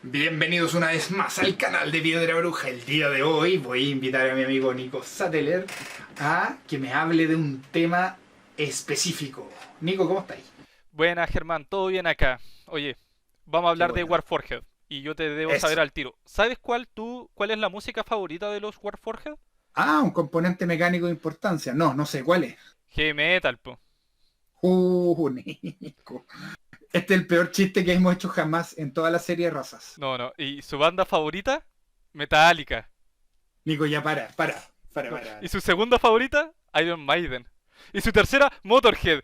Bienvenidos una vez más al canal de Piedra Bruja. El día de hoy voy a invitar a mi amigo Nico Sateller a que me hable de un tema específico. Nico, ¿cómo estáis? Buenas, Germán, ¿todo bien acá? Oye, vamos a Qué hablar de bueno. Warforged y yo te debo saber Eso. al tiro. ¿Sabes cuál es la música favorita de los Warforged? Ah, un componente mecánico de importancia. No, no sé cuál es. Heavy metal, po. Nico. Este es el peor chiste que hemos hecho jamás en toda la serie de razas. No, no. ¿Y su banda favorita? Metallica. Nico, ya para, No. para. ¿Y su segunda favorita? Iron Maiden. ¿Y su tercera? Motorhead.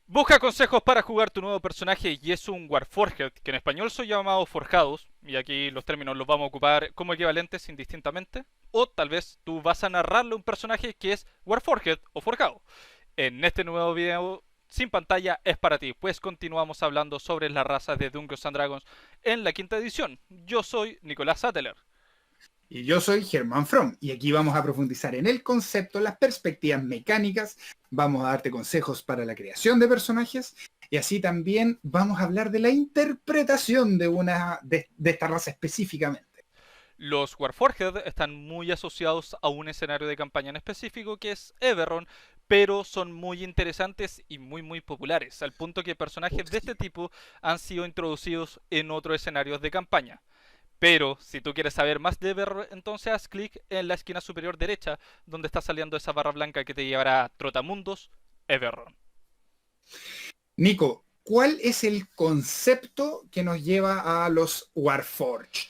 Busca consejos para jugar tu nuevo personaje y es un Warforged, que en español son llamados forjados, y aquí los términos los vamos a ocupar como equivalentes indistintamente. O tal vez tú vas a narrarle a un personaje que es Warforged o forjado. En este nuevo video sin pantalla es para ti, pues continuamos hablando sobre las razas de Dungeons and Dragons en la quinta edición. Yo soy Nicolás Sateller. Y yo soy Germán Fromm y aquí vamos a profundizar en el concepto, las perspectivas mecánicas, vamos a darte consejos para la creación de personajes y así también vamos a hablar de la interpretación de una de esta raza específicamente. Los Warforged están muy asociados a un escenario de campaña en específico que es Eberron, pero son muy interesantes y muy populares, al punto que personajes de este tipo han sido introducidos en otros escenarios de campaña. Pero si tú quieres saber más de Eberron, entonces haz clic en la esquina superior derecha, donde está saliendo esa barra blanca que te llevará a Trotamundos, Eberron. Nico, ¿cuál es el concepto que nos lleva a los Warforged?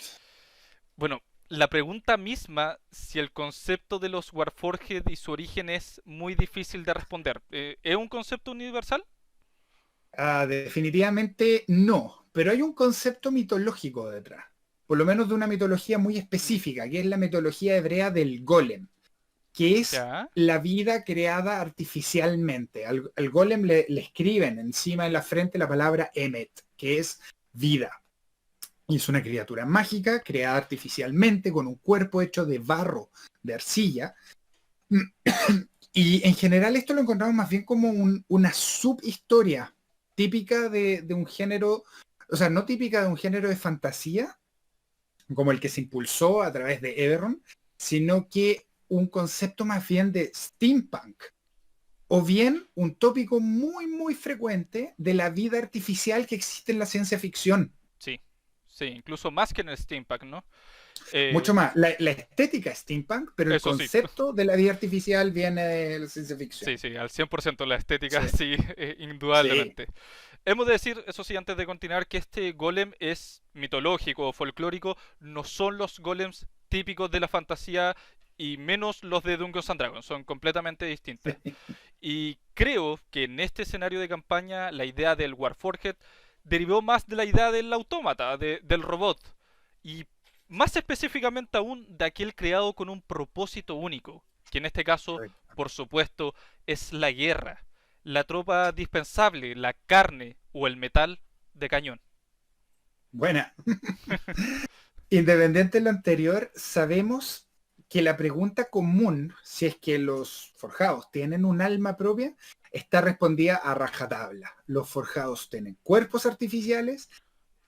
Bueno, la pregunta misma, si el concepto de los Warforged y su origen es muy difícil de responder. ¿Es un concepto universal? Definitivamente no, pero hay un concepto mitológico detrás, por lo menos de una mitología muy específica, que es la mitología hebrea del golem, que es Ya. la vida creada artificialmente. Al golem le escriben encima de la frente la palabra Emmet, que es vida. Y es una criatura mágica creada artificialmente con un cuerpo hecho de barro, de arcilla. Y en general esto lo encontramos más bien como una subhistoria típica de un género, o sea, no típica de un género de fantasía, como el que se impulsó a través de Eberron, sino que un concepto más bien de steampunk, o bien un tópico muy frecuente de la vida artificial que existe en la ciencia ficción. Sí, sí, incluso más que en el steampunk, ¿no? Eh, Mucho más. La estética es steampunk, pero el Eso sí, concepto de la vida artificial viene de la ciencia sí, ficción. sí, al 100% la estética, Sí, sí, sí. indudablemente. Hemos de decir, eso sí, antes de continuar, que este golem es mitológico o folclórico, no son los golems típicos de la fantasía y menos los de Dungeons and Dragons, son completamente distintas. Y creo que en este escenario de campaña la idea del Warforged derivó más de la idea del autómata, del robot, y más específicamente aún de aquel creado con un propósito único, que en este caso, por supuesto, es la guerra, la tropa dispensable, la carne o el metal de cañón. Buena. Independiente de lo anterior, sabemos que la pregunta común, si es que los forjados tienen un alma propia, está respondida a rajatabla. Los forjados tienen cuerpos artificiales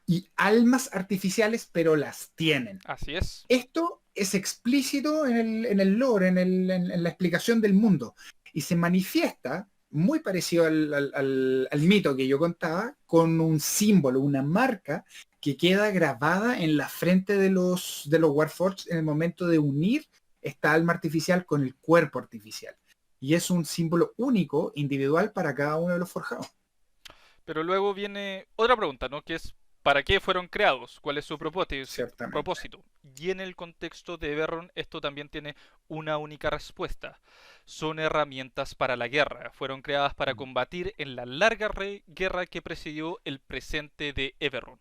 y almas artificiales, pero las tienen. Así es. Esto es explícito en el lore, en la explicación del mundo, y se manifiesta muy parecido al mito que yo contaba, con un símbolo, una marca que queda grabada en la frente de los Warforged en el momento de unir esta alma artificial con el cuerpo artificial. Y es un símbolo único, individual para cada uno de los forjados. Pero luego viene otra pregunta, ¿no? Que es, ¿para qué fueron creados? ¿Cuál es su propósito? Ciertamente. Y en el contexto de Eberron esto también tiene una única respuesta. Son herramientas para la guerra. Fueron creadas para combatir en la larga guerra que presidió el presente de Eberron.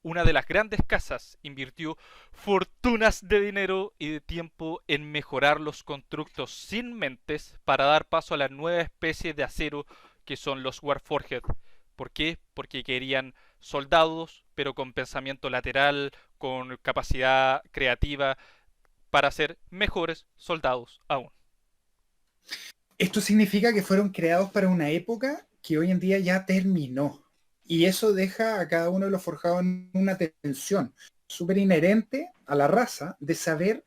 Una de las grandes casas invirtió fortunas de dinero y de tiempo en mejorar los constructos sin mentes para dar paso a la nueva especie de acero que son los Warforged. ¿Por qué? Porque querían soldados, pero con pensamiento lateral, con capacidad creativa, para ser mejores soldados aún. Esto significa que fueron creados para una época que hoy en día ya terminó. Y eso deja a cada uno de los forjados en una tensión súper inherente a la raza de saber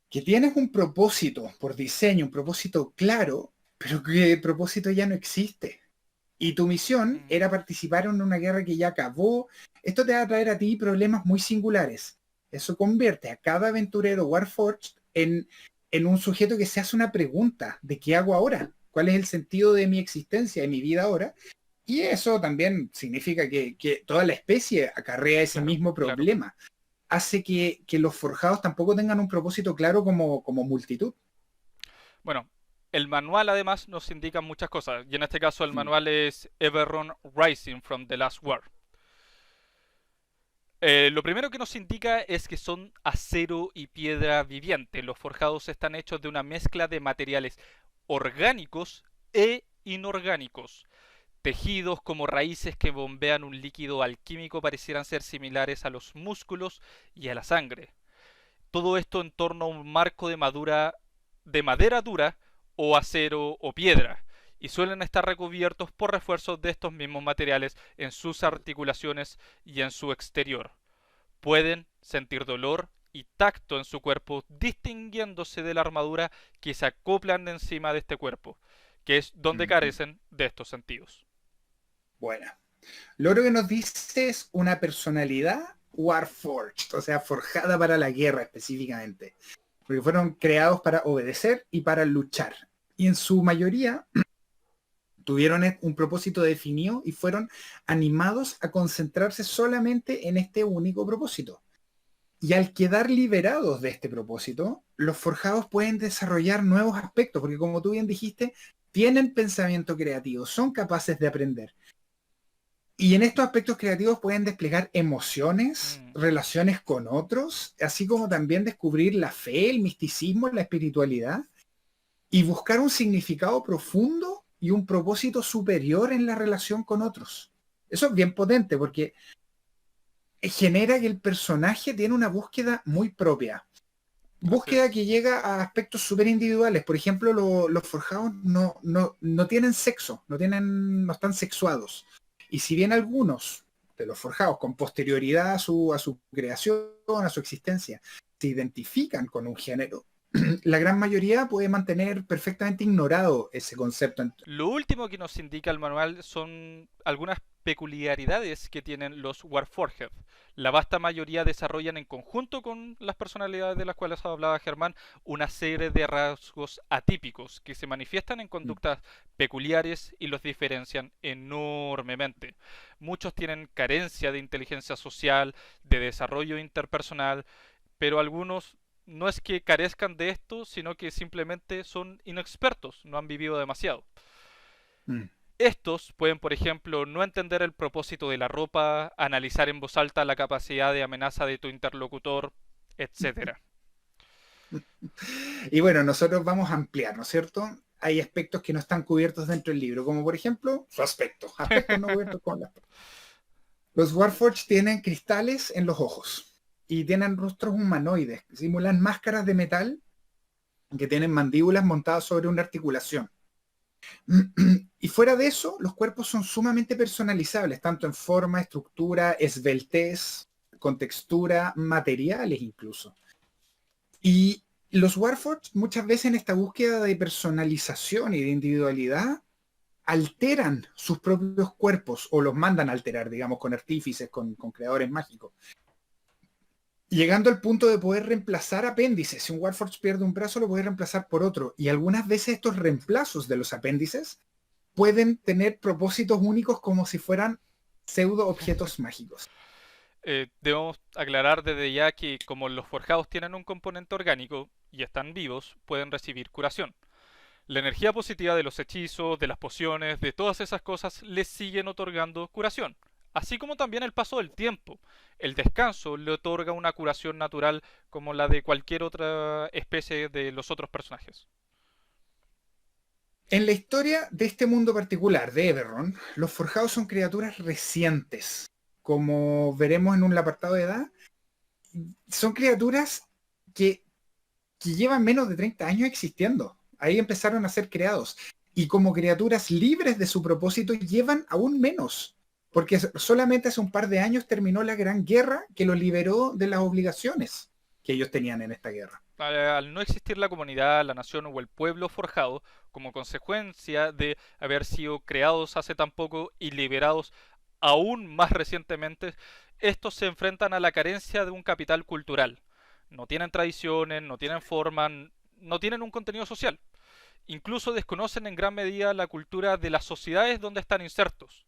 que tienes un propósito por diseño, un propósito claro, pero que el propósito ya no existe. Y tu misión Mm, era participar en una guerra que ya acabó. Esto te va a traer a ti problemas muy singulares. Eso convierte a cada aventurero Warforged en un sujeto que se hace una pregunta de qué hago ahora, cuál es el sentido de mi existencia, de mi vida ahora. Y eso también significa que toda la especie acarrea ese claro, mismo claro. problema. Hace que los forjados tampoco tengan un propósito claro como multitud. Bueno, el manual además nos indica muchas cosas, y en este caso el Mm. manual es Everron Rising from the Last War. Lo primero que nos indica es que son acero y piedra viviente. Los forjados están hechos de una mezcla de materiales orgánicos e inorgánicos. Tejidos como raíces que bombean un líquido alquímico parecieran ser similares a los músculos y a la sangre. Todo esto en torno a un marco de madera dura o acero o piedra, y suelen estar recubiertos por refuerzos de estos mismos materiales en sus articulaciones y en su exterior. Pueden sentir dolor y tacto en su cuerpo, distinguiéndose de la armadura que se acoplan encima de este cuerpo, que es donde Ujú. carecen de estos sentidos. Bueno, lo otro que nos dice es una personalidad Warforged, o sea, forjada para la guerra específicamente, porque fueron creados para obedecer y para luchar. Y en su mayoría tuvieron un propósito definido y fueron animados a concentrarse solamente en este único propósito. Y al quedar liberados de este propósito, los forjados pueden desarrollar nuevos aspectos, porque como tú bien dijiste, tienen pensamiento creativo, son capaces de aprender. Y en estos aspectos creativos pueden desplegar emociones, Mm, relaciones con otros, así como también descubrir la fe, el misticismo, la espiritualidad, y buscar un significado profundo y un propósito superior en la relación con otros. Eso es bien potente porque genera que el personaje tiene una búsqueda muy propia. así Búsqueda es. que llega a aspectos súper individuales. Por ejemplo, los forjados no tienen sexo, no están sexuados. Y si bien algunos de los forjados, con posterioridad a su creación, a su existencia, se identifican con un género, la gran mayoría puede mantener perfectamente ignorado ese concepto. Lo último que nos indica el manual son algunas peculiaridades que tienen los Warforged. La vasta mayoría desarrollan en conjunto con las personalidades de las cuales hablaba Germán una serie de rasgos atípicos que se manifiestan en conductas peculiares y los diferencian enormemente. Muchos tienen carencia de inteligencia social, de desarrollo interpersonal, pero algunos no es que carezcan de esto, sino que simplemente son inexpertos, no han vivido demasiado. Mm. Estos pueden, por ejemplo, no entender el propósito de la ropa, analizar en voz alta la capacidad de amenaza de tu interlocutor, etcétera. Y bueno, nosotros vamos a ampliar, ¿no es cierto? Hay aspectos que no están cubiertos dentro del libro, como por ejemplo, su aspecto, aspectos no cubiertos con las. Los Warforged tienen cristales en los ojos y tienen rostros humanoides que simulan máscaras de metal que tienen mandíbulas montadas sobre una articulación. Y fuera de eso, los cuerpos son sumamente personalizables, tanto en forma, estructura, esbeltez, con textura, materiales incluso. Y los Warforged muchas veces en esta búsqueda de personalización y de individualidad alteran sus propios cuerpos o los mandan a alterar, digamos, con artífices, con creadores mágicos. Llegando al punto de poder reemplazar apéndices. Si un Warforged pierde un brazo, lo puede reemplazar por otro. Y algunas veces estos reemplazos de los apéndices pueden tener propósitos únicos como si fueran pseudo objetos mágicos. Debemos aclarar desde ya que como los forjados tienen un componente orgánico y están vivos, pueden recibir curación. La energía positiva de los hechizos, de las pociones, de todas esas cosas les siguen otorgando curación. Así como también el paso del tiempo. El descanso le otorga una curación natural como la de cualquier otra especie de los otros personajes. En la historia de este mundo particular, de Eberron, los forjados son criaturas recientes. Como veremos en un apartado de edad, son criaturas que, que llevan menos de 30 años existiendo. ahí empezaron a ser creados. Y como criaturas libres de su propósito llevan aún menos, porque solamente hace un par de años terminó la Gran Guerra que los liberó de las obligaciones que ellos tenían en esta guerra. Al no existir la comunidad, la nación o el pueblo forjado, como consecuencia de haber sido creados hace tan poco y liberados aún más recientemente, estos se enfrentan a la carencia de un capital cultural. No tienen tradiciones, no tienen forma, no tienen un contenido social. Incluso desconocen en gran medida la cultura de las sociedades donde están insertos.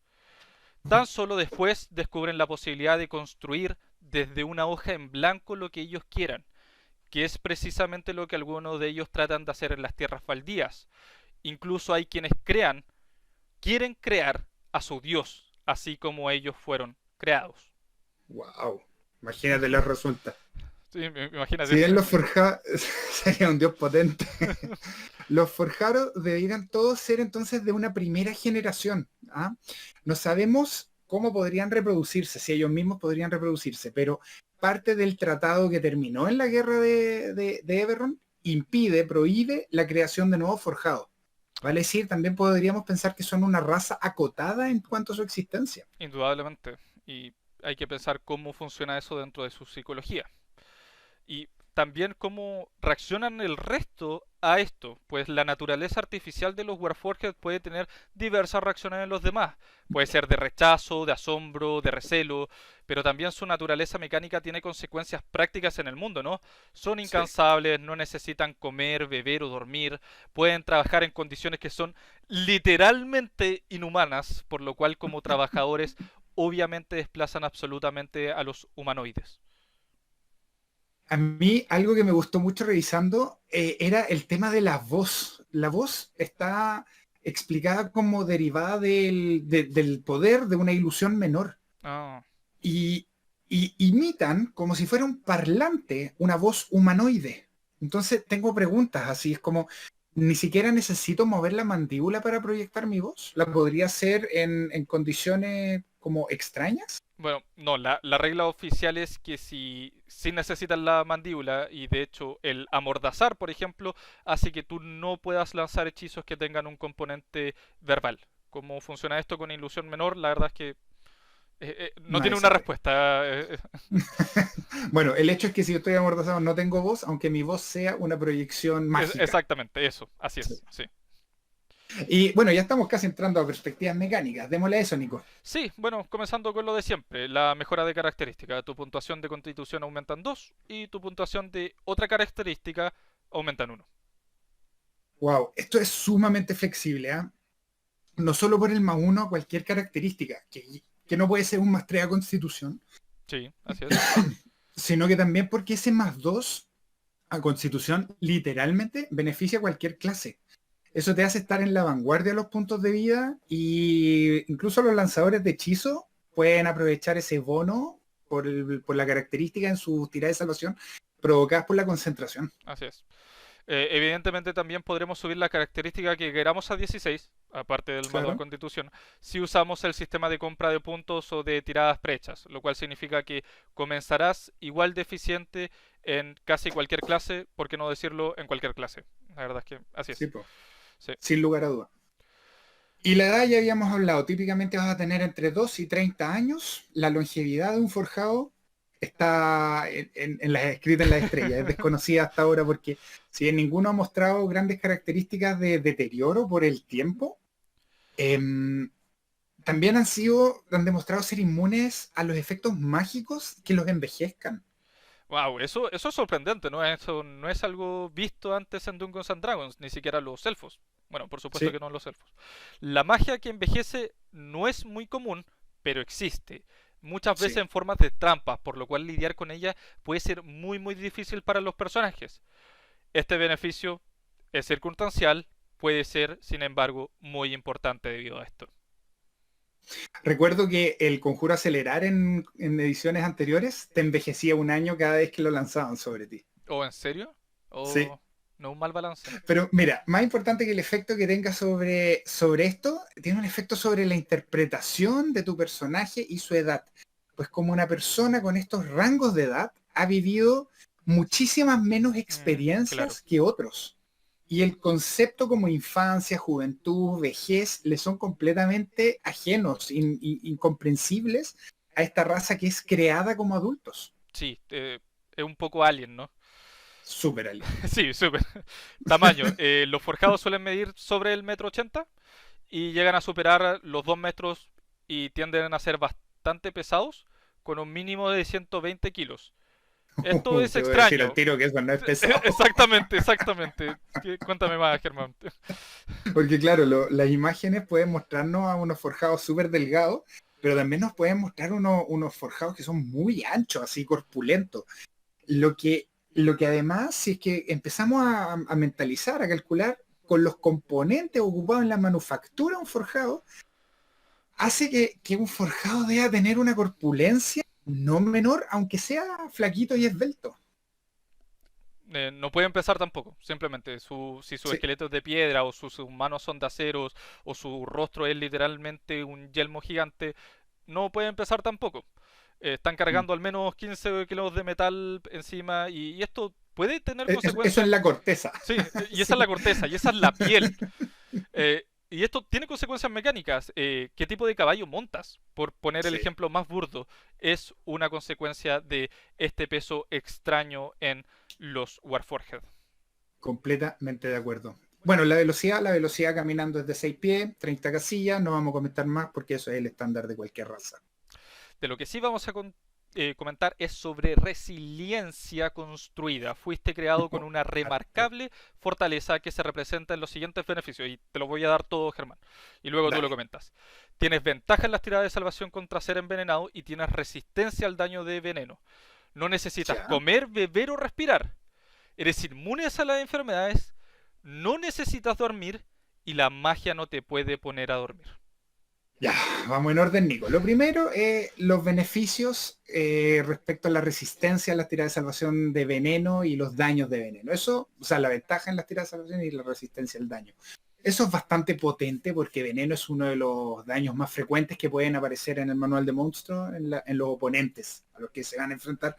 Tan solo después descubren la posibilidad de construir desde una hoja en blanco lo que ellos quieran, que es precisamente lo que algunos de ellos tratan de hacer en las tierras baldías. Incluso hay quienes quieren crear a su Dios, así como ellos fueron creados. Wow, imagínate los resulta. Sí, imagínate. Si bien los forjados, sería un dios potente. Los forjados deberían todos ser entonces de una primera generación. ¿Ah? No sabemos cómo podrían reproducirse, si ellos mismos podrían reproducirse, pero parte del tratado que terminó en la guerra de Eberron prohíbe la creación de nuevos forjados. Vale decir, también podríamos pensar que son una raza acotada en cuanto a su existencia. Indudablemente. Y hay que pensar cómo funciona eso dentro de su psicología. Y también cómo reaccionan el resto a esto, pues la naturaleza artificial de los Warforged puede tener diversas reacciones en los demás. Puede ser de rechazo, de asombro, de recelo, pero también su naturaleza mecánica tiene consecuencias prácticas en el mundo, ¿no? Son incansables, no necesitan comer, beber o dormir, pueden trabajar en condiciones que son literalmente inhumanas, por lo cual como trabajadores obviamente desplazan absolutamente a los humanoides. A mí algo que me gustó mucho revisando era el tema de la voz. La voz está explicada como derivada del poder de una ilusión menor. Ah, Y, y imitan como si fuera un parlante, una voz humanoide. Entonces tengo preguntas, así es como, ni siquiera necesito mover la mandíbula para proyectar mi voz. ¿La podría hacer en condiciones como extrañas? bueno, no, la regla oficial es que si necesitas la mandíbula y de hecho el amordazar, por ejemplo, hace que tú no puedas lanzar hechizos que tengan un componente verbal. ¿Cómo funciona esto con ilusión menor? La verdad es que no tiene Nadie una sabe. respuesta. Bueno, el hecho es que si yo estoy amordazado no tengo voz, aunque mi voz sea una proyección mágica. Exactamente, eso, así Sí. es, sí. Y bueno, ya estamos casi entrando a perspectivas mecánicas. Démosle a eso, Nico. Sí, bueno, comenzando con lo de siempre, la mejora de característica. Tu puntuación de constitución aumenta en 2 y tu puntuación de otra característica aumenta en 1. Wow, esto es sumamente flexible, ¿ah? No solo por el +1 a cualquier característica, que no puede ser un +3 a Constitución, Sí, así es. sino que también porque ese +2 a Constitución literalmente beneficia a cualquier clase. Eso te hace estar en la vanguardia de los puntos de vida y incluso los lanzadores de hechizo pueden aprovechar ese bono por la característica en sus tiradas de salvación provocadas por la concentración. Así es. Evidentemente también podremos subir la característica que queramos a 16, aparte del modo de Claro. constitución, si usamos el sistema de compra de puntos o de tiradas prehechas, lo cual significa que comenzarás igual de eficiente en casi cualquier clase, por qué no decirlo en cualquier clase. La verdad es que así Sí, es. po, Sí. sin lugar a dudas. Y la edad ya habíamos hablado, típicamente vas a tener entre 2 y 30 años. La longevidad de un forjado está escrita en las estrellas, es desconocida hasta ahora porque si bien ninguno ha mostrado grandes características de deterioro por el tiempo, em, también han demostrado ser inmunes a los efectos mágicos que los envejezcan. Wow, eso es sorprendente, ¿no? Eso no es algo visto antes en Dungeons and Dragons, ni siquiera los elfos. Bueno, por supuesto Sí, que no los elfos. La magia que envejece no es muy común, pero existe. Muchas veces sí. en formas de trampas, por lo cual lidiar con ella puede ser muy difícil para los personajes. Este beneficio es circunstancial, puede ser, sin embargo, muy importante debido a esto. Recuerdo que el conjuro acelerar en ediciones anteriores te envejecía un año cada vez que lo lanzaban sobre ti. ¿O en serio? Sí. ¿O no un mal balance? Pero mira, más importante que el efecto que tenga sobre esto, tiene un efecto sobre la interpretación de tu personaje y su edad. Pues como una persona con estos rangos de edad ha vivido muchísimas menos Claro. experiencias que otros. y el concepto como infancia, juventud, vejez, le son completamente ajenos, incomprensibles a esta raza que es creada como adultos. Sí, es un poco alien, ¿no? Súper alien. Sí, súper. Tamaño. Los forjados suelen medir sobre el 1,80 m y llegan a superar los 2 metros y tienden a ser bastante pesados con un mínimo de 120 kilos. Esto es Te voy a decir al extraño. tiro que eso no es pesado. Exactamente, exactamente. Cuéntame más, Germán. Porque claro, las imágenes pueden mostrarnos a unos forjados súper delgados, pero también nos pueden mostrar unos forjados que son muy anchos, así corpulentos. Lo que además, si es que empezamos a mentalizar, a calcular con los componentes ocupados en la manufactura de un forjado, hace que un forjado deba tener una corpulencia no menor, aunque sea flaquito y esbelto. No puede empezar tampoco, simplemente. Si su Sí. esqueleto es de piedra o sus manos son de aceros o su rostro es literalmente un yelmo gigante, no puede empezar tampoco. Están Mm. cargando al menos 15 kilos de metal encima y esto puede tener Eso es consecuencias. la corteza. Sí, y esa es la Sí. corteza, y esa es la piel. Y esto tiene consecuencias mecánicas. ¿Qué tipo de caballo montas? Por poner el Sí, ejemplo más burdo, es una consecuencia de este peso extraño en los Warforged. completamente de acuerdo. Bueno, la velocidad caminando es de 6 pies, 30 casillas, no vamos a comentar más porque eso es el estándar de cualquier raza. De lo que sí vamos a comentar es sobre resiliencia construida. Fuiste creado con una Harto. remarcable fortaleza que se representa en los siguientes beneficios. Y te lo voy a dar todo, Germán. Y luego tú lo Dale. comentas. Tienes ventaja en las tiradas de salvación contra ser envenenado y tienes resistencia al daño de veneno. No necesitas Ya. comer, beber o respirar. Eres inmune a las enfermedades. No necesitas dormir. Y la magia no te puede poner a dormir. Ya, vamos en orden, Nico. Lo primero es los beneficios respecto a la resistencia a las tiradas de salvación de veneno y los daños de veneno. Eso, o sea, la ventaja en las tiradas de salvación y la resistencia al daño. Eso es bastante potente porque veneno es uno de los daños más frecuentes que pueden aparecer en el manual de monstruos en los oponentes a los que se van a enfrentar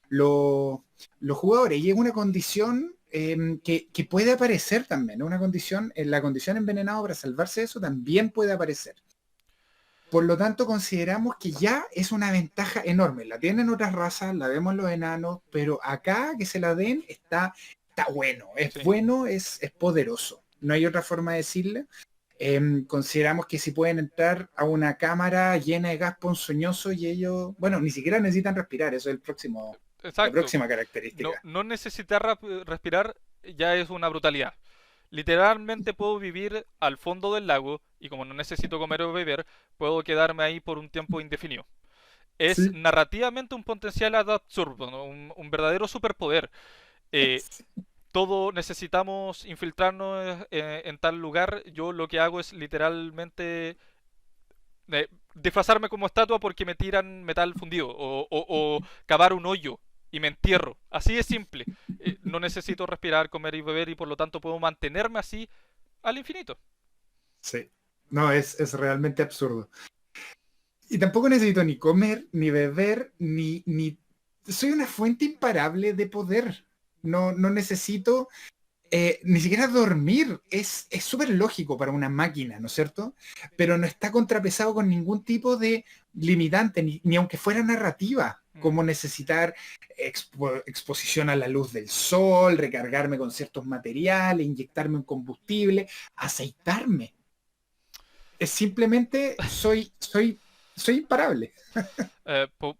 los, los jugadores. Y es una condición que puede aparecer también. Una condición, en la condición envenenado para salvarse de eso también puede aparecer. Por lo tanto, consideramos que ya es una ventaja enorme. La tienen otras razas, la vemos en los enanos, pero acá que se la den está bueno. Es Sí. bueno, es poderoso. No hay otra forma de decirle. Consideramos que si pueden entrar a una cámara llena de gas ponzoñoso y ellos, bueno, ni siquiera necesitan respirar, eso es la Exacto. próxima No, característica. no necesitar respirar ya es una brutalidad. Literalmente puedo vivir al fondo del lago y como no necesito comer o beber, puedo quedarme ahí por un tiempo indefinido. Es Sí. narrativamente un potencial ad absurdo, ¿no? Un verdadero superpoder. Eh, todo necesitamos infiltrarnos en tal lugar. Yo lo que hago es literalmente disfrazarme como estatua porque me tiran metal fundido o cavar un hoyo y me entierro. Así de simple. No necesito respirar, comer y beber y por lo tanto puedo mantenerme así al infinito. Sí. No, es realmente absurdo. Y tampoco necesito ni comer, ni beber, ni... Soy una fuente imparable de poder. No necesito ni siquiera dormir. Es súper lógico para una máquina, ¿no es cierto? Pero no está contrapesado con ningún tipo de limitante, ni aunque fuera narrativa, Mm. como necesitar exposición a la luz del sol, recargarme con ciertos materiales, inyectarme un combustible, aceitarme. Es simplemente soy imparable.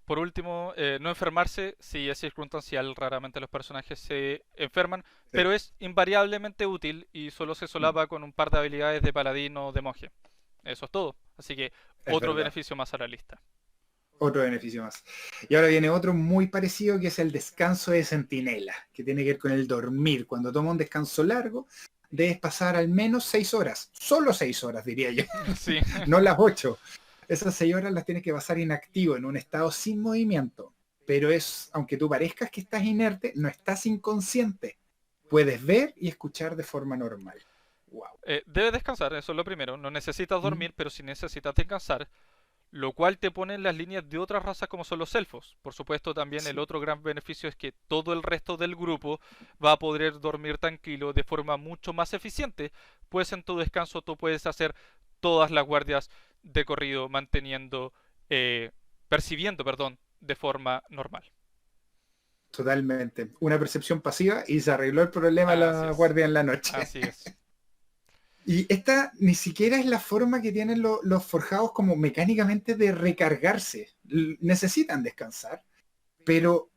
Por último, no enfermarse si es circunstancial, raramente los personajes se enferman, Sí. pero es invariablemente útil y solo se Mm, solapa con un par de habilidades de paladín o de monje. Eso es todo. Así que es otro verdad. beneficio más a la lista. Otro beneficio más. Y ahora viene otro muy parecido que es el descanso de centinela, que tiene que ver con el dormir. Cuando toma un descanso largo, debes pasar al menos 6 horas. Solo 6 horas, diría yo. Sí. No las 8. Esas 6 horas las tienes que pasar inactivo, en un estado sin movimiento. Pero aunque tú parezcas que estás inerte, no estás inconsciente. Puedes ver y escuchar de forma normal. Wow. Debes descansar, eso es lo primero. No necesitas dormir, pero si necesitas descansar, lo cual te pone en las líneas de otras razas como son los elfos. Por supuesto, también el Sí, otro gran beneficio es que todo el resto del grupo va a poder dormir tranquilo de forma mucho más eficiente, pues en tu descanso tú puedes hacer todas las guardias de corrido manteniendo, eh, percibiendo, perdón, de forma normal. totalmente. Una percepción pasiva y se arregló el problema de Así la es, guardia en la noche. así es. Y esta ni siquiera es la forma que tienen los forjados como mecánicamente de recargarse. Necesitan descansar, pero,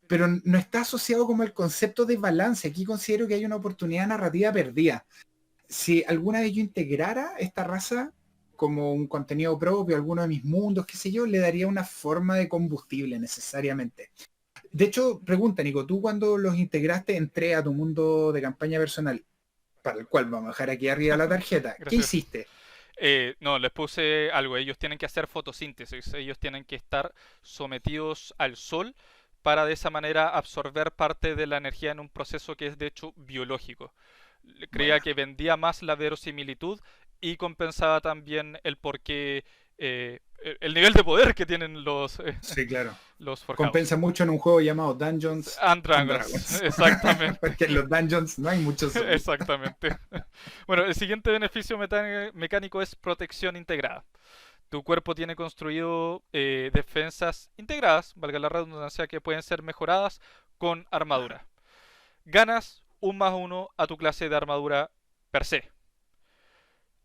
pero no está asociado como el concepto de balance. Aquí considero que hay una oportunidad narrativa perdida. Si alguna vez yo integrara esta raza como un contenido propio, alguno de mis mundos, qué sé yo, le daría una forma de combustible necesariamente. De hecho, pregunta, Nico, tú cuando los integraste entré a tu mundo de campaña personal, para el cual vamos a dejar aquí arriba la tarjeta, ¿qué Gracias. hiciste? No, les puse algo. Ellos tienen que hacer fotosíntesis. Ellos tienen que estar sometidos al sol para de esa manera absorber parte de la energía en un proceso que es de hecho biológico. Creía Bueno, que vendía más la verosimilitud y compensaba también el porqué, el nivel de poder que tienen sí, claro. los forjados. Compensa mucho en un juego llamado Dungeons And and Dragons, Dragons. exactamente. Porque en los dungeons no hay mucho sol. Exactamente. Bueno, el siguiente beneficio mecánico es protección integrada. Tu cuerpo tiene construido defensas integradas, valga la redundancia, que pueden ser mejoradas con armadura. Ganas un más uno a tu clase de armadura per se.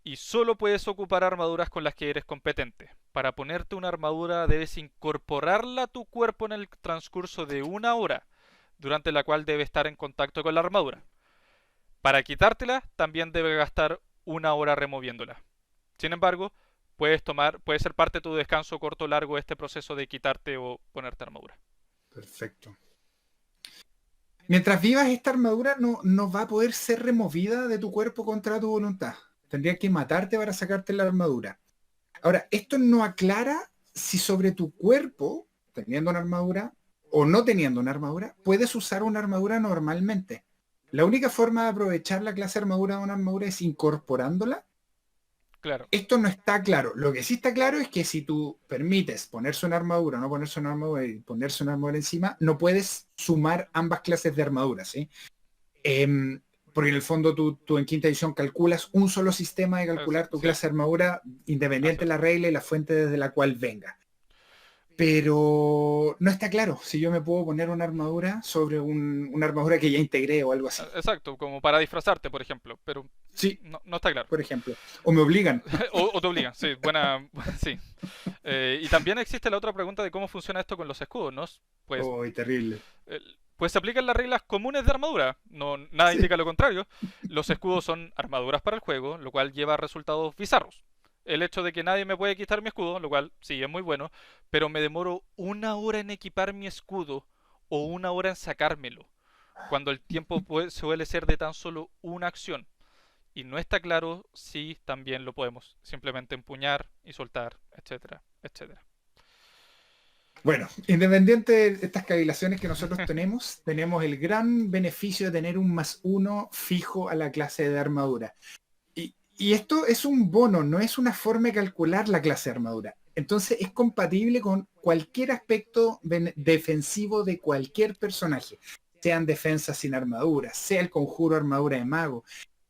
Y solo puedes ocupar armaduras con las que eres competente. Para ponerte una armadura debes incorporarla a tu cuerpo en el transcurso de una hora, durante la cual debe estar en contacto con la armadura. Para quitártela, también debe gastar una hora removiéndola. Sin embargo, puede ser parte de tu descanso corto o largo este proceso de quitarte o ponerte armadura. Perfecto. Mientras vivas esta armadura no va a poder ser removida de tu cuerpo contra tu voluntad. Tendría que matarte para sacarte la armadura. Ahora, esto no aclara si sobre tu cuerpo, teniendo una armadura o no teniendo una armadura, puedes usar una armadura normalmente. La única forma de aprovechar la clase de armadura de una armadura es incorporándola. Claro, Esto no está claro. Lo que sí está claro es que si tú permites ponerse una armadura, no ponerse una armadura y ponerse una armadura encima, no puedes sumar ambas clases de armaduras, ¿sí? Em, Porque en el fondo tú en quinta edición calculas un solo sistema de calcular tu sí, clase de armadura, así independiente de es. la regla y la fuente desde la cual venga. Pero no está claro si yo me puedo poner una armadura sobre una armadura que ya integré o algo así. Exacto, como para disfrazarte, por ejemplo, pero Sí, no está claro. por ejemplo. O me obligan. O te obligan, sí, buena, sí. Y también existe la otra pregunta de cómo funciona esto con los escudos, ¿no? Pues, Oh, terrible. pues se aplican las reglas comunes de armadura, no, nada Sí. indica lo contrario. Los escudos son armaduras para el juego, lo cual lleva a resultados bizarros. El hecho de que nadie me puede quitar mi escudo, lo cual sí es muy bueno, pero me demoro una hora en equipar mi escudo o una hora en sacármelo, cuando el tiempo suele ser de tan solo una acción. Y no está claro si también lo podemos simplemente empuñar y soltar, etcétera, etcétera. Bueno, independiente de estas cavilaciones que nosotros tenemos el gran beneficio de tener un más uno fijo a la clase de armadura. Y esto es un bono, no es una forma de calcular la clase de armadura. Entonces es compatible con cualquier aspecto defensivo de cualquier personaje, sean defensas sin armadura, sea el conjuro armadura de mago.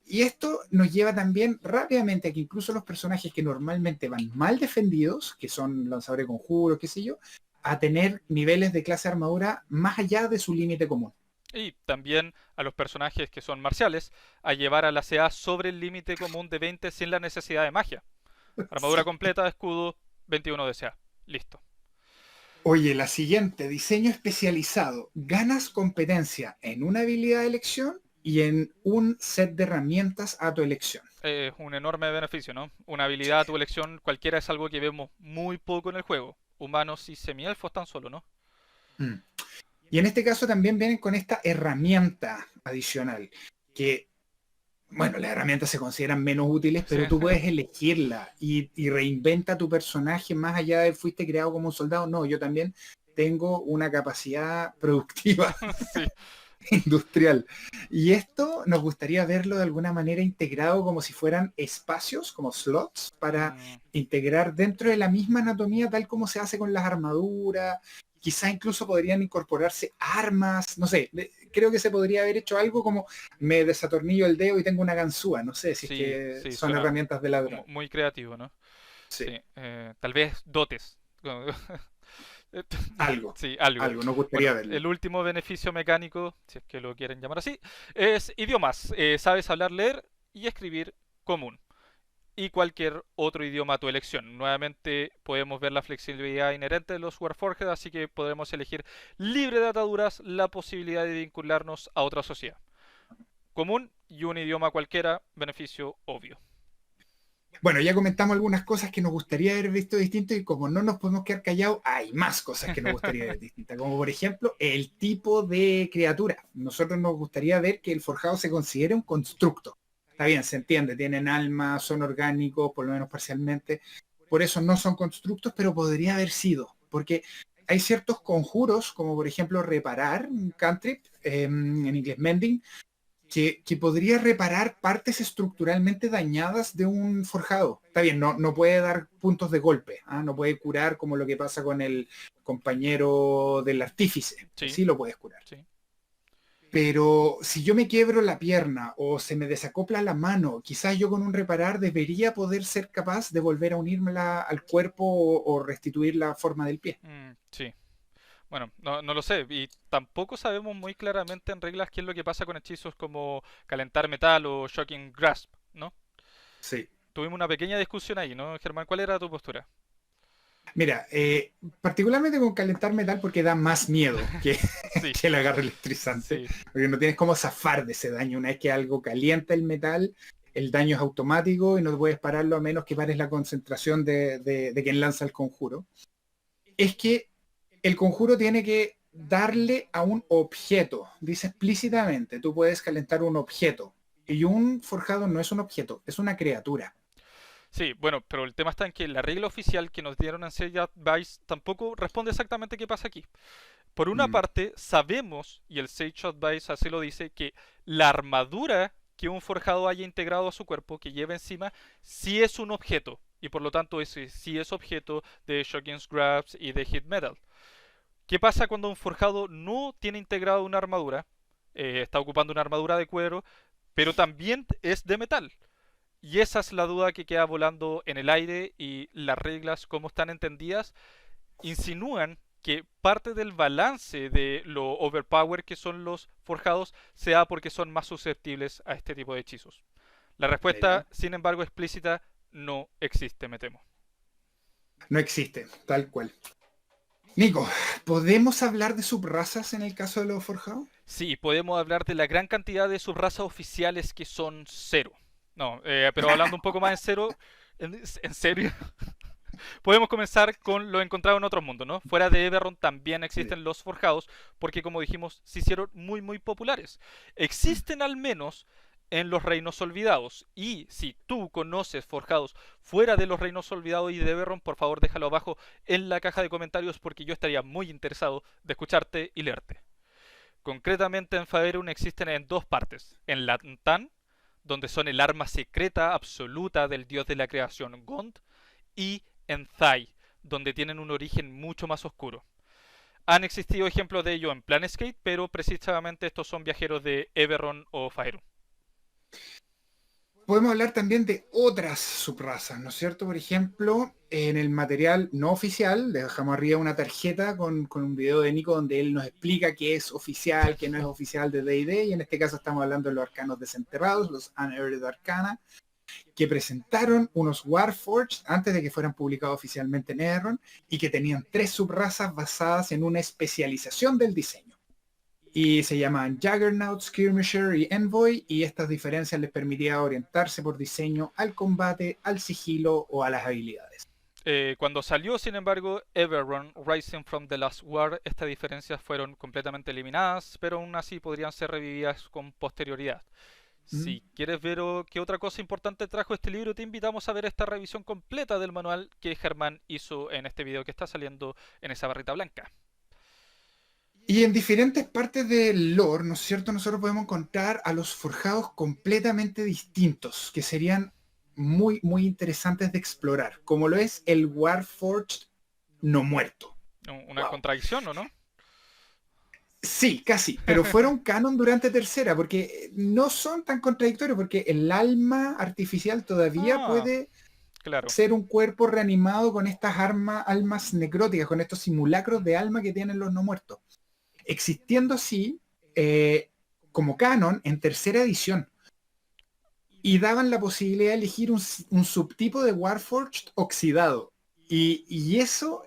Y esto nos lleva también rápidamente a que incluso los personajes que normalmente van mal defendidos, que son lanzadores de conjuros, qué sé yo, a tener niveles de clase de armadura más allá de su límite común. Y también a los personajes que son marciales a llevar a la CA sobre el límite común de 20 sin la necesidad de magia. Armadura Sí. completa, escudo, 21 de CA. Listo. Oye, la siguiente, diseño especializado. Ganas competencia en una habilidad de elección y en un set de herramientas a tu elección. Un enorme beneficio, ¿no? Una habilidad a tu elección cualquiera es algo que vemos muy poco en el juego. Humanos y semielfos tan solo, ¿no? Mm. Y en este caso también vienen con esta herramienta adicional, que, bueno, las herramientas se consideran menos útiles, Sí, pero tú puedes elegirla y reinventa tu personaje más allá de fuiste creado como un soldado. No, yo también tengo una capacidad productiva. sí. industrial. Y esto nos gustaría verlo de alguna manera integrado como si fueran espacios, como slots, para Mm, integrar dentro de la misma anatomía tal como se hace con las armaduras. Quizás incluso podrían incorporarse armas, no sé, creo que se podría haber hecho algo como me desatornillo el dedo y tengo una ganzúa, no sé si es sí, que sí, son suena herramientas de como ladrón. muy creativo, ¿no? Sí, Sí, tal vez dotes. algo, Sí, algo. algo, nos gustaría Bueno, verlo. el último beneficio mecánico, si es que lo quieren llamar así, es idiomas. Sabes hablar, leer y escribir común. Y cualquier otro idioma a tu elección. Nuevamente podemos ver la flexibilidad inherente de los Warforged, así que podremos elegir libre de ataduras la posibilidad de vincularnos a otra sociedad. Común y un idioma cualquiera, beneficio obvio. Bueno, ya comentamos algunas cosas que nos gustaría haber visto distinto y como no nos podemos quedar callados, hay más cosas que nos gustaría ver distintas, como por ejemplo el tipo de criatura. Nosotros nos gustaría ver que el forjado se considere un constructo. Está bien, se entiende, tienen alma, son orgánicos, por lo menos parcialmente. Por eso no son constructos, pero podría haber sido, porque hay ciertos conjuros, como por ejemplo reparar, un cantrip, en inglés mending, que podría reparar partes estructuralmente dañadas de un forjado. Está bien, no puede dar puntos de golpe, ¿ah? No puede curar como lo que pasa con el compañero del artífice, que Sí, sí lo puedes curar. sí. Pero si yo me quiebro la pierna o se me desacopla la mano, quizás yo con un reparar debería poder ser capaz de volver a unírmela al cuerpo o restituir la forma del pie. Sí. Bueno, no lo sé. Y tampoco sabemos muy claramente en reglas qué es lo que pasa con hechizos como calentar metal o shocking grasp, ¿no? Sí. Tuvimos una pequeña discusión ahí, ¿no, Germán? ¿Cuál era tu postura? Mira, particularmente con calentar metal porque da más miedo que, Sí, que el agarre electrizante, sí. porque no tienes cómo zafar de ese daño. Una vez que algo calienta el metal, el daño es automático y no puedes pararlo a menos que pares la concentración de quien lanza el conjuro. Es que el conjuro tiene que darle a un objeto, dice explícitamente, tú puedes calentar un objeto. Y un forjado no es un objeto, es una criatura. Sí, bueno, pero el tema está en que la regla oficial que nos dieron en Sage Advice tampoco responde exactamente qué pasa aquí. Por una Mm, parte, sabemos, y el Sage Advice así lo dice, que la armadura que un forjado haya integrado a su cuerpo, que lleva encima, sí es un objeto. Y por lo tanto, ese sí es objeto de Shocking Grabs y de Hit Metal. ¿Qué pasa cuando un forjado no tiene integrado una armadura? Está ocupando una armadura de cuero, pero también es de metal. Y esa es la duda que queda volando en el aire y las reglas, como están entendidas, insinúan que parte del balance de lo overpower que son los forjados sea porque son más susceptibles a este tipo de hechizos. La respuesta, mira, sin embargo, explícita no existe, me temo. no existe, tal cual. Nico, ¿podemos hablar de subrazas en el caso de los forjados? Sí, podemos hablar de la gran cantidad de subrazas oficiales que son cero. No, pero hablando un poco más en cero, en serio, podemos comenzar con lo encontrado en otros mundos, ¿no? Fuera de Eberron también Sí. existen los forjados, porque como dijimos, se hicieron muy populares. Mm. Existen al menos en los reinos olvidados. Y si tú conoces forjados fuera de los reinos olvidados y de Eberron, por favor déjalo abajo en la caja de comentarios porque yo estaría muy interesado de escucharte y leerte. Concretamente en Faerun existen en dos partes. En Lantan, donde son el arma secreta absoluta del dios de la creación Gond, y en Thai, donde tienen un origen mucho más oscuro. Han existido ejemplos de ello en Planescape, pero precisamente estos son viajeros de Eberron o Faerun. Podemos hablar también de otras subrazas, ¿no es cierto? Por ejemplo, en el material no oficial, dejamos arriba una tarjeta con un video de Nico donde él nos explica qué es oficial, qué no es oficial de D&D, y en este caso estamos hablando de los arcanos desenterrados, los Unearthed Arcana, que presentaron unos Warforged antes de que fueran publicados oficialmente en Eberron y que tenían tres subrazas basadas en una especialización del diseño. Y se llaman Juggernaut, Skirmisher y Envoy, y estas diferencias les permitían orientarse por diseño al combate, al sigilo o a las habilidades. Cuando salió, sin embargo, Eberron Rising from the Last War, estas diferencias fueron completamente eliminadas, pero aún así podrían ser revividas con posterioridad. ¿Mm? Si quieres ver qué otra cosa importante trajo este libro, te invitamos a ver esta revisión completa del manual que Germán hizo en este video que está saliendo en esa barrita blanca. Y en diferentes partes del lore, ¿no es cierto? Nosotros podemos encontrar a los forjados completamente distintos, que serían muy, muy interesantes de explorar, como lo es el Warforged no muerto. Una Wow. contradicción, ¿o no? Sí, casi, pero fueron canon durante tercera, porque no son tan contradictorios, porque el alma artificial todavía Ah, puede claro. ser un cuerpo reanimado con estas almas necróticas, con estos simulacros de alma que tienen los no muertos, existiendo así como canon en tercera edición. Y daban la posibilidad de elegir un subtipo de Warforged oxidado. Y eso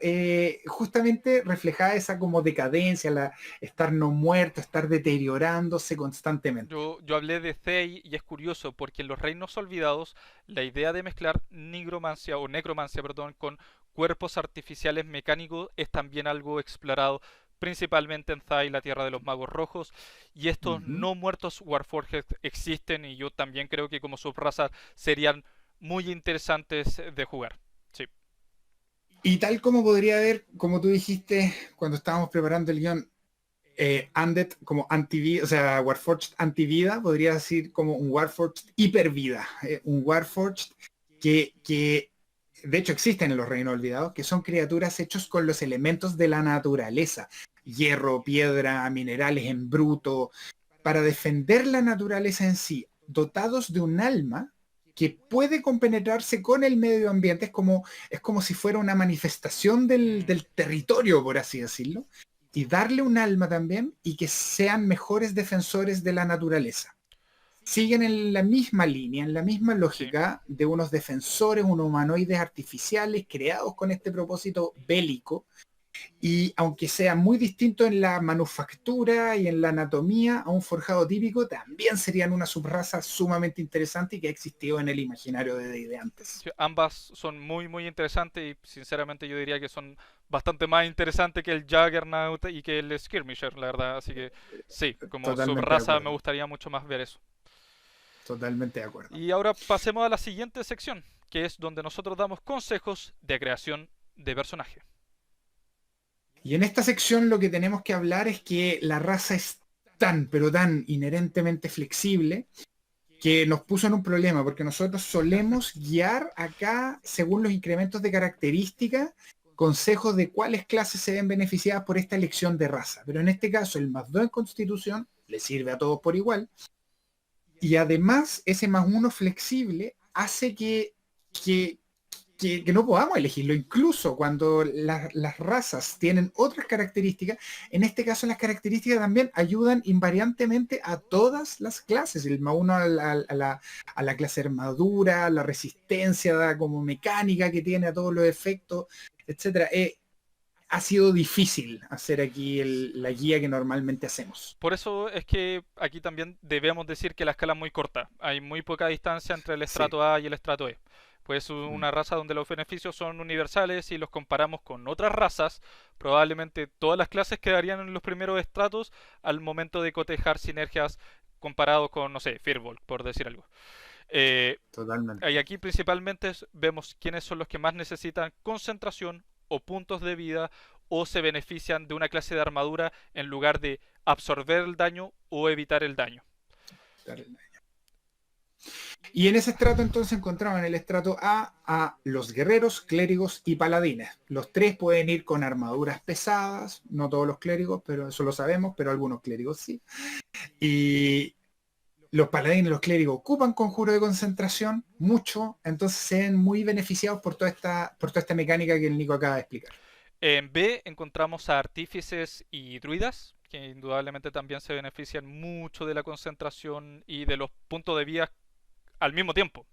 justamente reflejaba esa como decadencia, estar no muerto, estar deteriorándose constantemente. Yo hablé de Thay y es curioso porque en los Reinos Olvidados la idea de mezclar nigromancia o necromancia, perdón, con cuerpos artificiales mecánicos es también algo explorado principalmente en Thay, la Tierra de los Magos Rojos, y estos Ujú. no muertos Warforged existen y yo también creo que como subraza serían muy interesantes de jugar. Sí. Y tal como podría haber, como tú dijiste cuando estábamos preparando el guión, Undead como antivida, o sea, Warforged antivida, podría decir como un Warforged hipervida, un Warforged que de hecho existen en los reinos olvidados, que son criaturas hechos con los elementos de la naturaleza, hierro, piedra, minerales en bruto, para defender la naturaleza en sí, dotados de un alma que puede compenetrarse con el medio ambiente, es como si fuera una manifestación Mm, del territorio, por así decirlo, y darle un alma también y que sean mejores defensores de la naturaleza. Siguen en la misma línea, en la misma sí. lógica de unos defensores, unos humanoides artificiales creados con este propósito bélico, y aunque sea muy distinto en la manufactura y en la anatomía a un forjado típico, también serían una subraza sumamente interesante y que ha existido en el imaginario de antes. Sí, ambas son muy muy interesantes y sinceramente yo diría que son bastante más interesantes que el Juggernaut y que el Skirmisher, la verdad. Así que sí, como Totalmente de subraza me acuerdo, gustaría mucho más ver eso. totalmente de acuerdo. Y ahora pasemos a la siguiente sección, que es donde nosotros damos consejos de creación de personaje. Y en esta sección lo que tenemos que hablar es que la raza es tan, pero tan inherentemente flexible que nos puso en un problema, porque nosotros solemos guiar acá, según los incrementos de característica, consejos de cuáles clases se ven beneficiadas por esta elección de raza. Pero en este caso, el más 2 en Constitución le sirve a todos por igual. Y además, ese más uno flexible hace que, que no podamos elegirlo, incluso cuando las razas tienen otras características. En este caso, las características también ayudan invariantemente a todas las clases, el más uno a la clase armadura, la resistencia como mecánica que tiene a todos los efectos, etcétera. Ha sido difícil hacer aquí la guía que normalmente hacemos. Por eso es que aquí también debemos decir que la escala es muy corta. Hay muy poca distancia entre el Sí. estrato A y el estrato E. Pues Mm. una raza donde los beneficios son universales y los comparamos con otras razas, probablemente todas las clases quedarían en los primeros estratos al momento de cotejar sinergias comparado con, no sé, Firbolg, por decir algo. Eh, y Totalmente. aquí principalmente vemos quiénes son los que más necesitan concentración o puntos de vida o se benefician de una clase de armadura en lugar de absorber el daño o evitar el daño. Y en ese estrato entonces encontramos en el estrato a los guerreros, clérigos y paladines. Los tres pueden ir con armaduras pesadas, no todos los clérigos, pero eso lo sabemos, pero algunos clérigos sí. Y los paladines y los clérigos ocupan conjuro de concentración mucho, entonces se ven muy beneficiados por toda esta mecánica que el Nico acaba de explicar. En B encontramos a artífices y druidas, que indudablemente también se benefician mucho de la concentración y de los puntos de vida al mismo tiempo.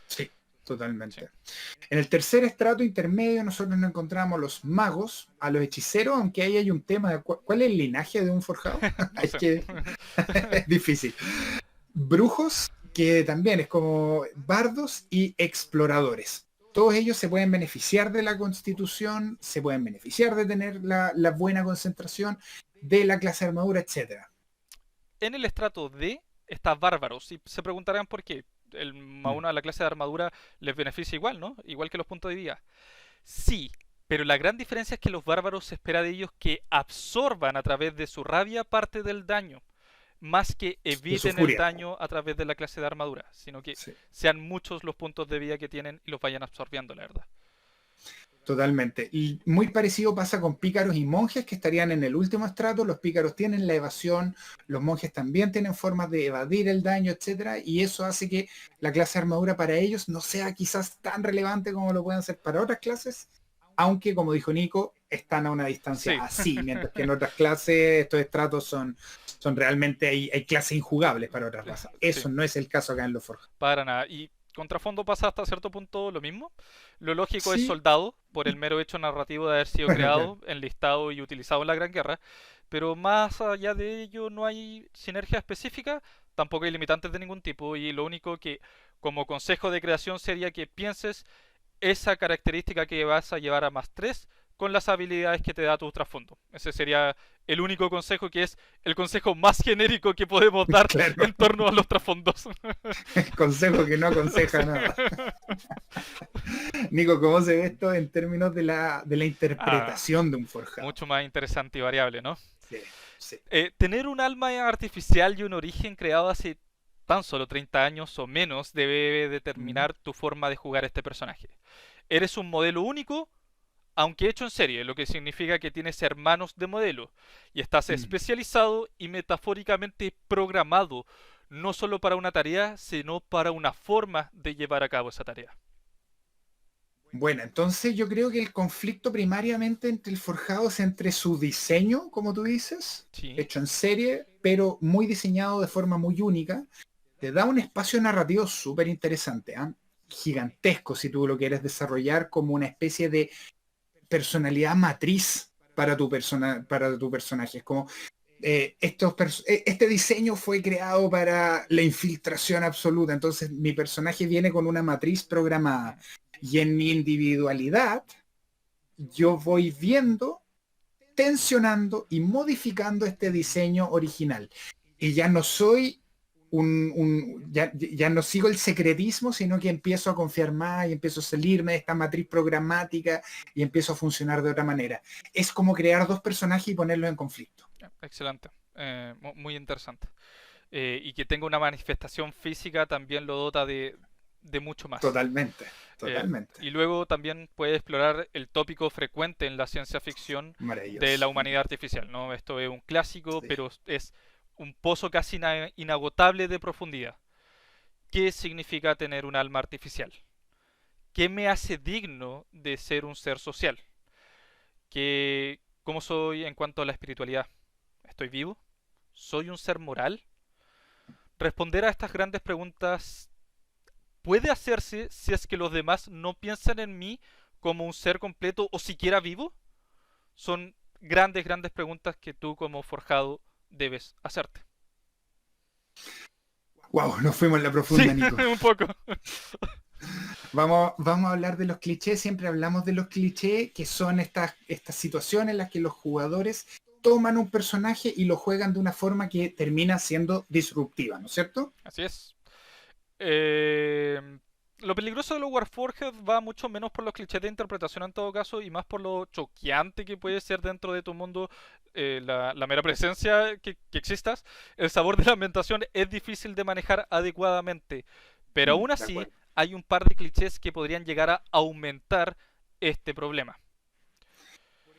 Sí, Sí. totalmente. En el tercer estrato intermedio nosotros nos encontramos los magos, a los hechiceros, aunque ahí hay un tema de cuál es el linaje de un forjado. No Es sé. que es difícil. Brujos, que también es como bardos y exploradores. Todos ellos se pueden beneficiar de la constitución, se pueden beneficiar de tener la buena concentración, de la clase de armadura, etcétera. En el estrato D está bárbaros y se preguntarán por qué. El Mm. Mauna, la clase de armadura, les beneficia igual, ¿no? Igual que los puntos de vida. Sí, Pero la gran diferencia es que los bárbaros se espera de ellos que absorban a través de su rabia parte del daño, más que De su eviten el furia. daño a través de la clase de armadura, sino que Sí. sean muchos los puntos de vida que tienen y los vayan absorbiendo, la verdad. Totalmente. Y muy parecido pasa con pícaros y monjes que estarían en el último estrato. Los pícaros tienen la evasión, los monjes también tienen formas de evadir el daño, etcétera, y eso hace que la clase de armadura para ellos no sea quizás tan relevante como lo pueden ser para otras clases, aunque como dijo Nico, están a una distancia Sí, así, mientras que en otras clases estos estratos son realmente, hay clases injugables para otras razas. sí, Eso no es el caso acá en los Forja. para nada. Y contrafondo pasa hasta cierto punto lo mismo. Lo lógico es Sí, soldado, por el mero hecho narrativo de haber sido bueno, claro. creado, enlistado y utilizado en la Gran Guerra. Pero más allá de ello no hay sinergia específica, tampoco hay limitantes de ningún tipo. Y lo único que como consejo de creación sería que pienses esa característica que vas a llevar a +3 con las habilidades que te da tu trasfondo. Ese sería el único consejo que es el consejo más genérico que podemos dar Claro, en torno a los trasfondos. consejo que no aconseja nada. Nico, ¿cómo se ve esto en términos de la Ah, interpretación de un forjado? mucho más interesante y variable, ¿no? Sí, sí. Tener un alma artificial y un origen creado hace tan solo 30 años o menos debe Mm, determinar tu forma de jugar este personaje. Eres un modelo único, aunque hecho en serie, lo que significa que tienes hermanos de modelo y estás mm. especializado y metafóricamente programado no solo para una tarea, sino para una forma de llevar a cabo esa tarea. Bueno, entonces yo creo que el conflicto primariamente entre el forjado es entre su diseño, como tú dices, Sí, hecho en serie, pero muy diseñado de forma muy única. Te da un espacio narrativo súper interesante, ¿ah? Gigantesco si tú lo quieres desarrollar como una especie de personalidad matriz para tu personaje. Es como este diseño fue creado para la infiltración absoluta, entonces mi personaje viene con una matriz programada y en mi individualidad yo voy viendo, tensionando y modificando este diseño original. Y ya no soy ya no sigo el secretismo, sino que empiezo a confiar más y empiezo a salirme de esta matriz programática y empiezo a funcionar de otra manera. Es como crear dos personajes y ponerlos en conflicto. excelente, muy interesante. Y que tenga una manifestación física también lo dota de mucho más. Totalmente, Eh, totalmente. y luego también puede explorar el tópico frecuente en la ciencia ficción de la Maravilloso. humanidad artificial, ¿no? Esto es un clásico, Sí. pero es un pozo casi inagotable de profundidad. ¿Qué significa tener un alma artificial? ¿Qué me hace digno de ser un ser social? ¿Cómo soy en cuanto a la espiritualidad? ¿Estoy vivo? ¿Soy un ser moral? Responder a estas grandes preguntas puede hacerse si es que los demás no piensan en mí como un ser completo o siquiera vivo. Son grandes, grandes preguntas que tú como forjado debes hacerte. Wow, nos fuimos en la Sí, profunda, Nico. un poco. Vamos a hablar de los clichés. Siempre hablamos de los clichés, que son estas situaciones en las que los jugadores toman un personaje y lo juegan de una forma que termina siendo disruptiva, ¿no es cierto? Así es. Eh, lo peligroso de los Warforged va mucho menos por los clichés de interpretación en todo caso y más por lo choqueante que puede ser dentro de tu mundo la mera presencia que existas. El sabor de la ambientación es difícil de manejar adecuadamente, pero aún De así acuerdo. hay un par de clichés que podrían llegar a aumentar este problema.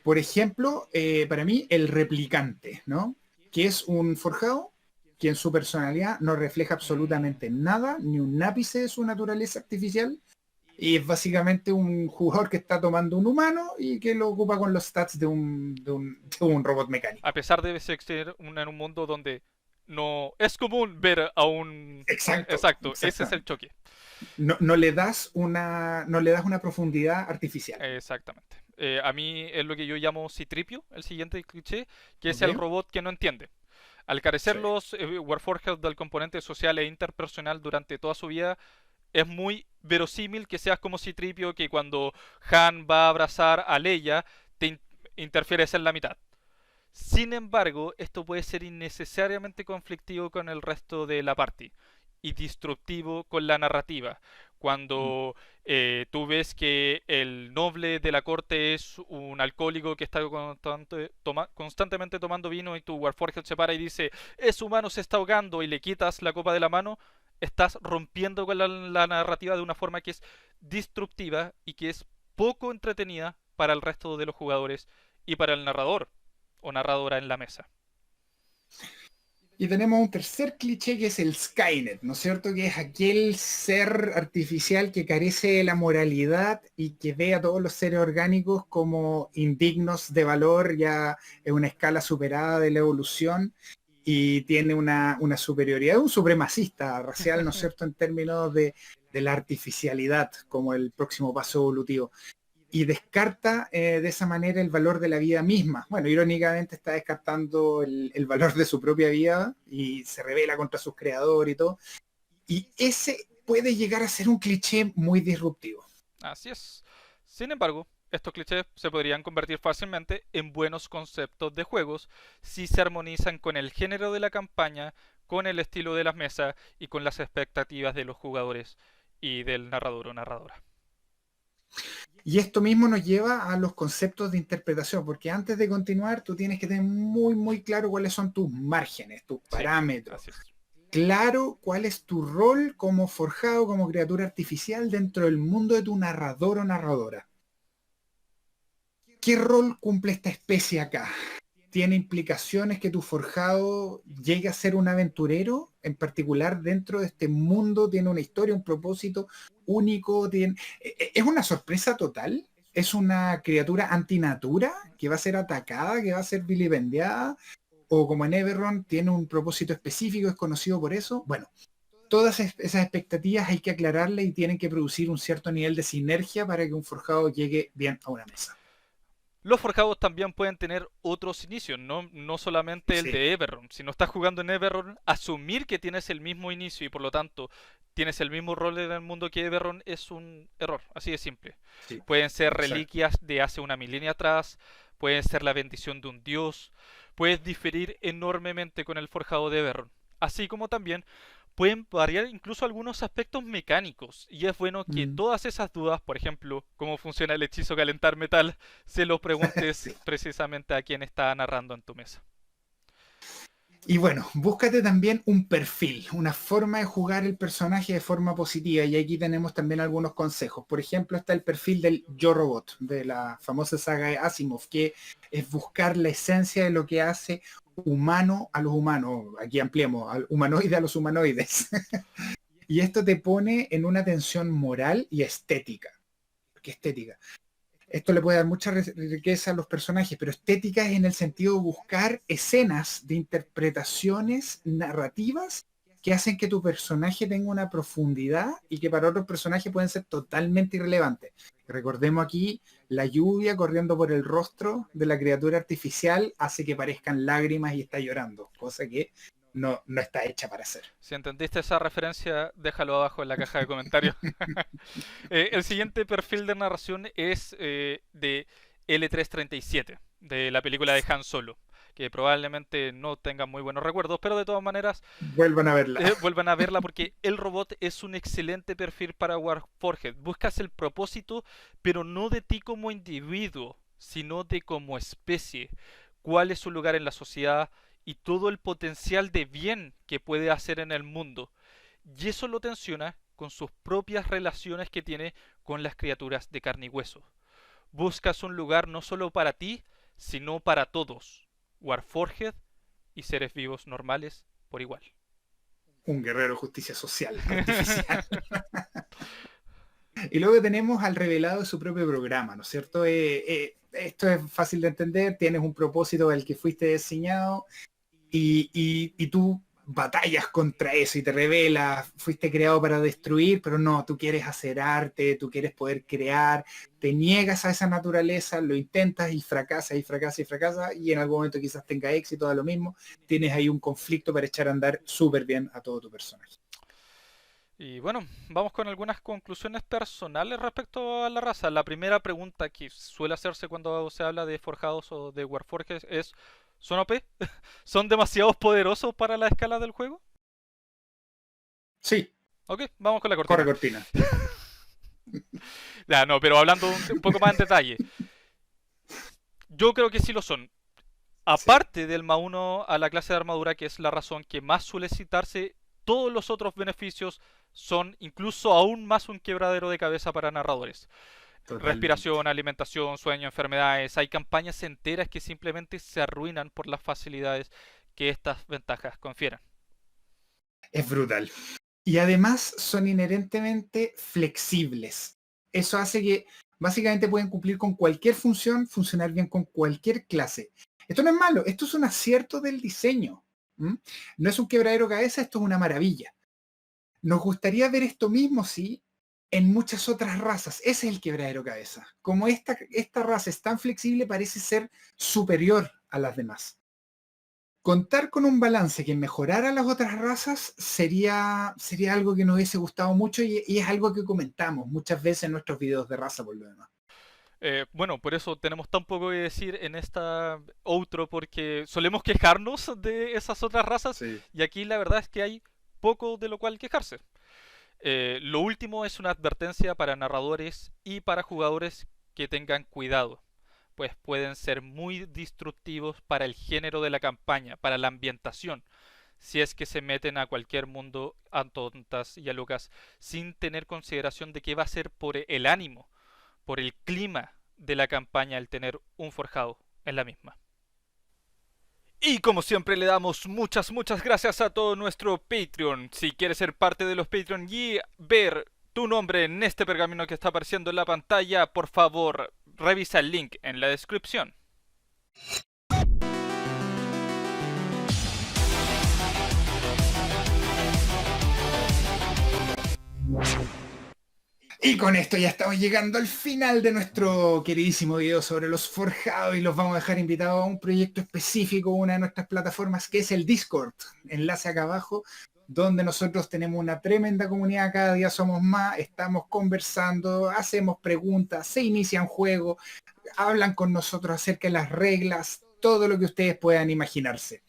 Por ejemplo, para mí, el replicante, ¿no? Que es un forjado que en su personalidad no refleja absolutamente nada, ni un ápice de su naturaleza artificial, y es básicamente un jugador que está tomando un humano y que lo ocupa con los stats de un robot A mecánico. pesar de ser en un mundo donde no es común ver a un... Exacto, Exacto, ese es el exactamente. choque. No le das una profundidad artificial. Exactamente. A mí es lo que yo llamo Citripio, el siguiente cliché, que es ¿Ok? el robot que no entiende. Al carecer Sí. los Warforged del componente social e interpersonal durante toda su vida, es muy verosímil que seas como Citripio, que cuando Han va a abrazar a Leia, te interfieres en la mitad. Sin embargo, esto puede ser innecesariamente conflictivo con el resto de la party y destructivo con la narrativa. Mm. Cuando tú ves que el noble de la corte es un alcohólico que está constantemente tomando vino y tu Warforged se para y dice, es humano, se está ahogando y le quitas la copa de la mano, estás rompiendo con la narrativa de una forma que es disruptiva y que es poco entretenida para el resto de los jugadores y para el narrador o narradora en la mesa. Y tenemos un tercer cliché que es el Skynet, ¿no es cierto? Que es aquel ser artificial que carece de la moralidad y que ve a todos los seres orgánicos como indignos de valor ya en una escala superada de la evolución y tiene una superioridad, un supremacista racial, ¿no es cierto? En términos de la artificialidad como el próximo paso evolutivo y descarta de esa manera el valor de la vida misma. Bueno, irónicamente está descartando el valor de su propia vida y se revela contra sus creadores y todo. Y ese puede llegar a ser un cliché muy disruptivo. Así es. Sin embargo, estos clichés se podrían convertir fácilmente en buenos conceptos de juegos si se armonizan con el género de la campaña, con el estilo de las mesas y con las expectativas de los jugadores y del narrador o narradora. Y esto mismo nos lleva a los conceptos de interpretación, porque antes de continuar tú tienes que tener muy, muy claro cuáles son tus márgenes, tus Sí, parámetros. así es. Claro cuál es tu rol como forjado, como criatura artificial dentro del mundo de tu narrador o narradora. ¿Qué rol cumple esta especie acá? ¿Tiene implicaciones que tu forjado llegue a ser un aventurero en particular dentro de este mundo? ¿Tiene una historia, un propósito único? ¿Es una sorpresa total? ¿Es una criatura antinatura que va a ser atacada, que va a ser vilipendiada? ¿O como en Eberron tiene un propósito específico, es conocido por eso? Bueno, todas esas expectativas hay que aclararle y tienen que producir un cierto nivel de sinergia para que un forjado llegue bien a una mesa. Los forjados también pueden tener otros inicios, no solamente el Sí, de Eberron. Si no estás jugando en Eberron, asumir que tienes el mismo inicio y por lo tanto tienes el mismo rol en el mundo que Eberron es un error, así de simple. sí, Pueden ser exacto. reliquias de hace una milenia atrás, pueden ser la bendición de un dios, puedes diferir enormemente con el forjado de Eberron. Así como también pueden variar incluso algunos aspectos mecánicos, y es bueno que Mm, todas esas dudas, por ejemplo, cómo funciona el hechizo calentar metal, se lo preguntes sí. precisamente a quien está narrando en tu mesa. Y bueno, búscate también un perfil, una forma de jugar el personaje de forma positiva. Y aquí tenemos también algunos consejos. Por ejemplo, está el perfil del Yo Robot, de la famosa saga de Asimov, que es buscar la esencia de lo que hace humano a los humanos. Aquí ampliemos, al humanoide a los humanoides. Y esto te pone en una tensión moral y estética. ¿Qué estética? Esto le puede dar mucha riqueza a los personajes, pero estética es en el sentido de buscar escenas de interpretaciones narrativas que hacen que tu personaje tenga una profundidad y que para otros personajes pueden ser totalmente irrelevantes. Recordemos aquí, la lluvia corriendo por el rostro de la criatura artificial hace que parezcan lágrimas y está llorando, cosa que no está hecha para hacer. Si entendiste esa referencia, déjalo abajo en la caja de comentarios. El siguiente perfil de narración es de L337, de la película de Han Solo, que probablemente no tengan muy buenos recuerdos, pero de todas maneras Vuelvan a verla. vuelvan a verla porque el robot es un excelente perfil para Warforged. Buscas el propósito, pero no de ti como individuo, sino de como especie. ¿Cuál es su lugar en la sociedad y todo el potencial de bien que puede hacer en el mundo? Y eso lo tensiona con sus propias relaciones que tiene con las criaturas de carne y hueso. Buscas un lugar no solo para ti, sino para todos, Warforged y seres vivos normales por igual. Un guerrero de justicia social, artificial. Y luego tenemos al revelado de su propio programa, ¿no es cierto? Esto es fácil de entender, tienes un propósito al que fuiste diseñado y tú batallas contra eso y te revelas, fuiste creado para destruir, pero no, tú quieres hacer arte, tú quieres poder crear, te niegas a esa naturaleza, lo intentas y fracasas y fracasas y fracasas y en algún momento quizás tenga éxito, da lo mismo, tienes ahí un conflicto para echar a andar súper bien a todo tu personaje. Y bueno, vamos con algunas conclusiones personales respecto a la raza. La primera pregunta que suele hacerse cuando se habla de forjados o de Warforged es, ¿son OP? ¿Son demasiado poderosos para la escala del juego? Sí, Ok, vamos con la corre cortina. cortina. Ya, no, pero hablando un poco más en detalle, yo creo que sí lo son. Sí, Aparte del más uno a la clase de armadura, que es la razón que más suele citarse, todos los otros beneficios son incluso aún más un quebradero de cabeza para narradores. totalmente. Respiración, alimentación, sueño, enfermedades. Hay campañas enteras que simplemente se arruinan por las facilidades que estas ventajas confieren. Es brutal. Y además son inherentemente flexibles. Eso hace que básicamente pueden cumplir con cualquier función, funcionar bien con cualquier clase. Esto no es malo, esto es un acierto del diseño. ¿M? No es un quebradero de cabeza, esto es una maravilla. Nos gustaría ver esto mismo, sí, en muchas otras razas. Ese es el quebradero de cabeza. Como esta raza es tan flexible, parece ser superior a las demás. Contar con un balance que mejorara las otras razas sería algo que nos hubiese gustado mucho y es algo que comentamos muchas veces en nuestros videos de raza por lo demás. Bueno, por eso tenemos tan poco que decir en esta outro, porque solemos quejarnos de esas otras razas Sí. y aquí la verdad es que hay poco de lo cual quejarse. Lo último es una advertencia para narradores y para jugadores que tengan cuidado, pues pueden ser muy destructivos para el género de la campaña, para la ambientación, si es que se meten a cualquier mundo a tontas y a locas sin tener consideración de qué va a ser por el ánimo, por el clima de la campaña el tener un forjado en la misma. Y como siempre le damos muchas gracias a todo nuestro Patreon. Si quieres ser parte de los Patreon y ver tu nombre en este pergamino que está apareciendo en la pantalla, por favor revisa el link en la descripción. Y con esto ya estamos llegando al final de nuestro queridísimo video sobre los forjados y los vamos a dejar invitados a un proyecto específico, una de nuestras plataformas que es el Discord, enlace acá abajo, donde nosotros tenemos una tremenda comunidad, cada día somos más, estamos conversando, hacemos preguntas, se inician juegos, hablan con nosotros acerca de las reglas, todo lo que ustedes puedan imaginarse.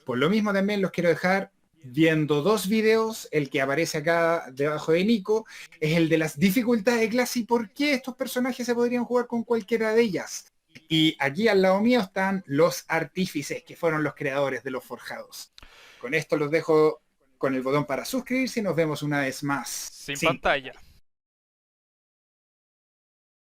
Por lo mismo también los quiero dejar viendo dos videos, el que aparece acá debajo de Nico, es el de las dificultades de clase y por qué estos personajes se podrían jugar con cualquiera de ellas. Y aquí al lado mío están los artífices, que fueron los creadores de los forjados. Con esto los dejo con el botón para suscribirse y nos vemos una vez más. Sin 5, pantalla.